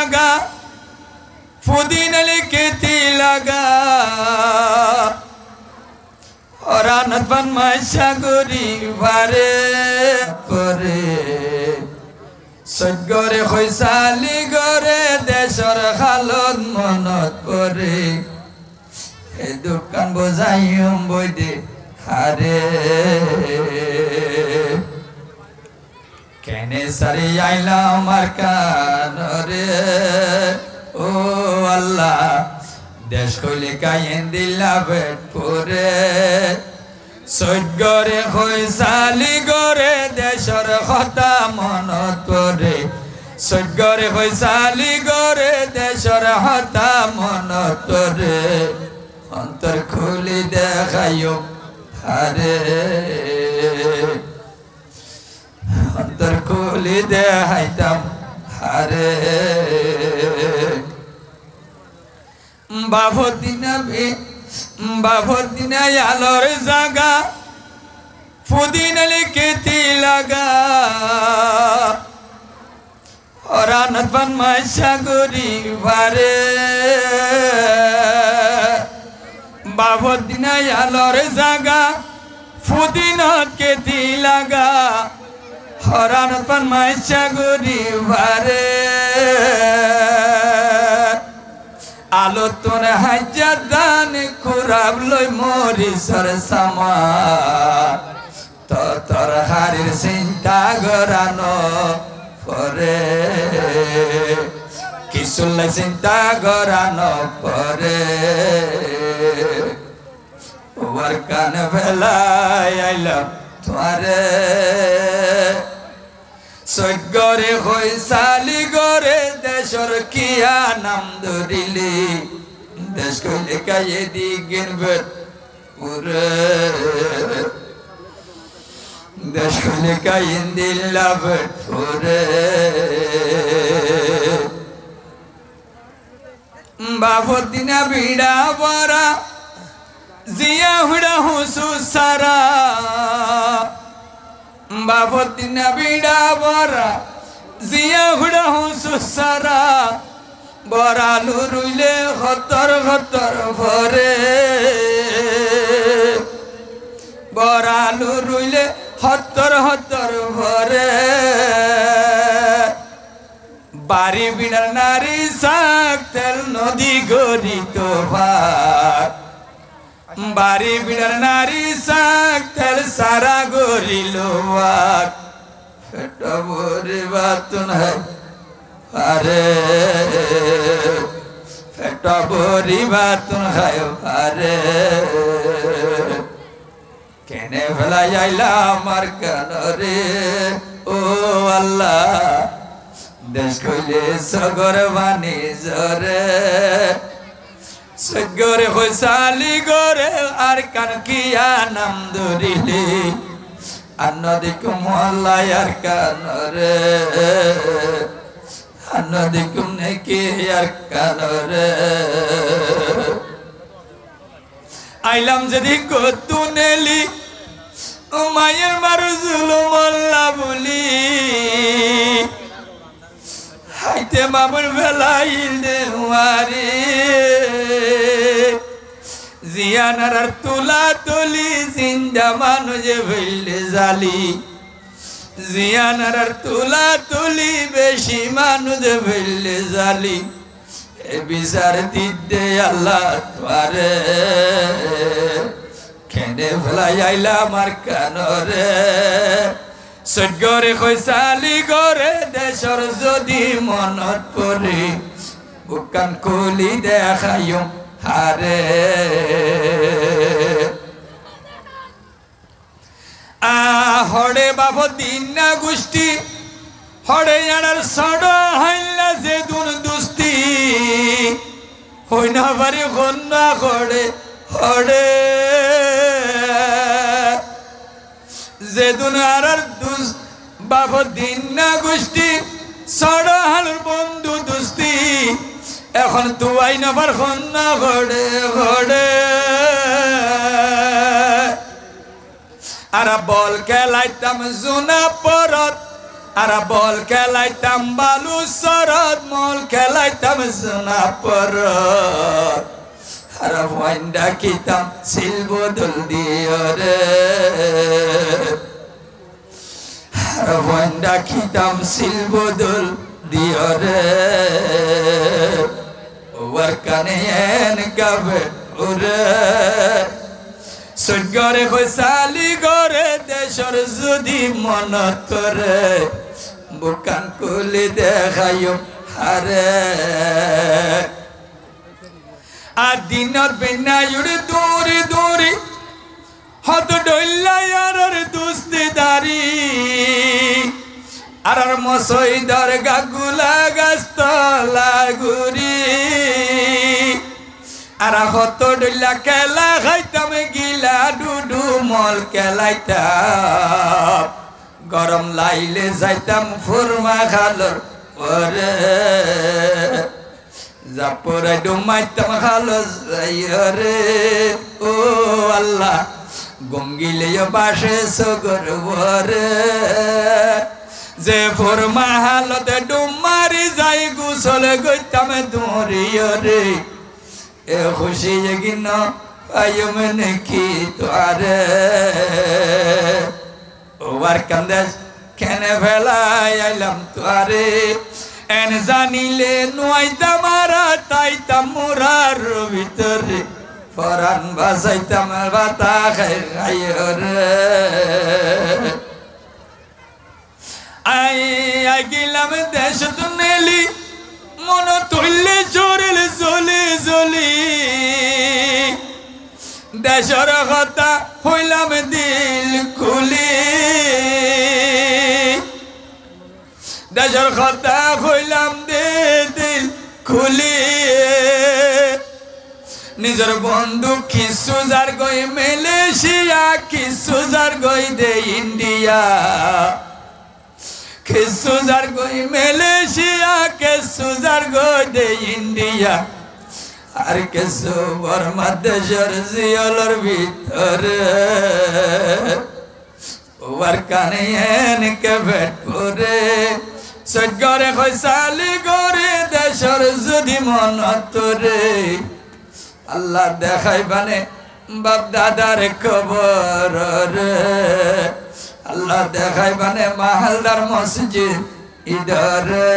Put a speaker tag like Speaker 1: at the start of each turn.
Speaker 1: জাগা পুদিনা লিখেতি লাগা অরানত বান মাইশা গরি বারে করে সজ্ঞরে হইসালি গরে দেশর খালত মনত পরে এ দোকান বজাইম বইদে হারে কেনে সারি আইলা আমার কানরে ও আল্লাহ দেশ কইলে কায়েন দিলা পেট পরে সজ্ঞরে হইসালি গরে দেশর কথা মনত পরে সজ্ঞরে হইসালি গরে দেশর কথা মনত পরে অন্তর খুলি দেখাইও হারে অন্তর খুলি দেখাইতাম হারে বাবদিনা আলোর জাগা পুদিনা লিখেতি লাগা অরানত বান মাইশা গরি বারে বাবদিনা আলোর জাগা পুদিনত কেতি লাগা অরানত বান মাইশা গরি বারে আলো তোর হাজার দান খুরাব লই মরি সর সামা তো তোর হারির চিন্তা গরানো পরে কিসুল্লাই চিন্তা গরানো পরে ওর কান ভেলাই আইলাম তোমারে সজ্ঞরে হইসালি গরে দেশর কিয়া নাম ধরিলি দেশ কইলে কায়ে দিগেন বেদ পুরে দেশ কইলে কায়েন দিলা বেদ পুরে বাবদিনা বিড়া বরা জিয়া হুড়া হুসু সারা বাবদিনা বিড়া বরা জিয়া হুড়া হুসু সারা বরালু রুইলে হতর হতর ভরে বরালু রুইলে হতর হতর ভরে বাড়ি বিড়ার নারী শাক তেল নদী গরি তো ভাত বাড়ি বিড়ার নারী শাক তেল সারা গরি লোয়াক পেটা ভরে বাতুন হয় আরে পেটা ভরি বাতুন খায় আরে কেনে ফেলাই আইলা আমার কানরে ও আল্লাহ দেশ কইলে সগর বানি জরে সগরে হইসালি গরে আর কান কিয়া নাম ধরিলি আন্নদিকুম আল্লাহ আর কানরে আন্নদিকুম নেকি আর কানরে আইলাম যদি কতু নেলি ও মায়ের মারু জুলুম আল্লাহ বলি হাইতে মামুর বেলাইল দেওয়ারি জিয়ানার তুলা তুলি জিন্দা মানুষ ভইলে জালি জিয়ানার তুলা তুলি বেশি মানুষ ভইলে জালি এ বিচার দিতে আল্লাহ তোমারে কেনে ফেলাই আইলা আমার কানরে সজ্ঞরে হইসালি গরে দেশর যদি মনত পড়ে বুকান খুলি দেখাইও হারে হড়ে বাবু দিনা গোষ্ঠী হড়ে আনার সড় হাইলা যে দুন দুস্তি হই না পারি কন্যা হড়ে হড়ে যে দুন আর দুস বাবু দিনা গোষ্ঠী সড় হালুর বন্ধু দুস্তি এখন তুয়াই নাবার কন্যা হড়ে হড়ে আর বল খেলাইতাম জুনা পরত আর বল খেলাইতাম বালু সরদ মল খেলাই যাইতাম সোনা পর আর ওয়াইন্ডা কিতাম সিলবদল দিও রে আর ওয়াইন্ডা কিতাম সিলবদল দিও রে ওর কানে এন গাবে ওরে সজ্ঞরে খৈসালি গরে দেশর যদি মন করে বুকান কুলি দেখাইও হারে আর দিনর বেনায়ুর দৌড়ি দৌড়ি হত ডইলাই আর দুস্তিদারি আর মসইদার গাগুলা গাছতলা গুরি আর হত ডইলা খেলা খাইতাম গিলা ডুডু মল খেলাইতাম গরম লাইলে যাইতাম ফুরমা খালর ওরে জাপরে ডুমাইতাম খালো যাইরে ও আল্লাহ গঙ্গিলে বাসে সগর ওরে যে ফুরমা হালতে ডুমারি যাই গুসল গইতাম দৌড়িও রে এ খুশি গিন আয়ম নাকি তোরে ওর কান্দেশ কেনে ফেলাই আইলাম তোরে এন জানিলে নুয়াইতাম আর তাইতাম মোরার ভিতরে পরাণ বাসাইতাম বাতা খাই খাই রে আই গেলাম দেশ দুনেলি মন তুললে চোরেল জলি জলি দেশর কথা হইলাম দিল খুলি দেশর কথা হইলাম দিল খুলি নিজের বন্ধু কিছু যার গই মালয়েশিয়া কিছু যার গই দে ইন্ডিয়া কিছু যার গই মালয়েশিয়া কিছু যার গই দে ইন্ডিয়া আর কিছু বর্মা দেশের জিয়লর ভিতরে ওর কানে এনকে ভেট করে সজ্ঞরে খৈসালি করে দেশের যদি মন তোরে আল্লাহ দেখাই বানে বাপ দাদার খবর রে আল্লাহ দেখাই বানে মাহালদার মসজিদ ইধরে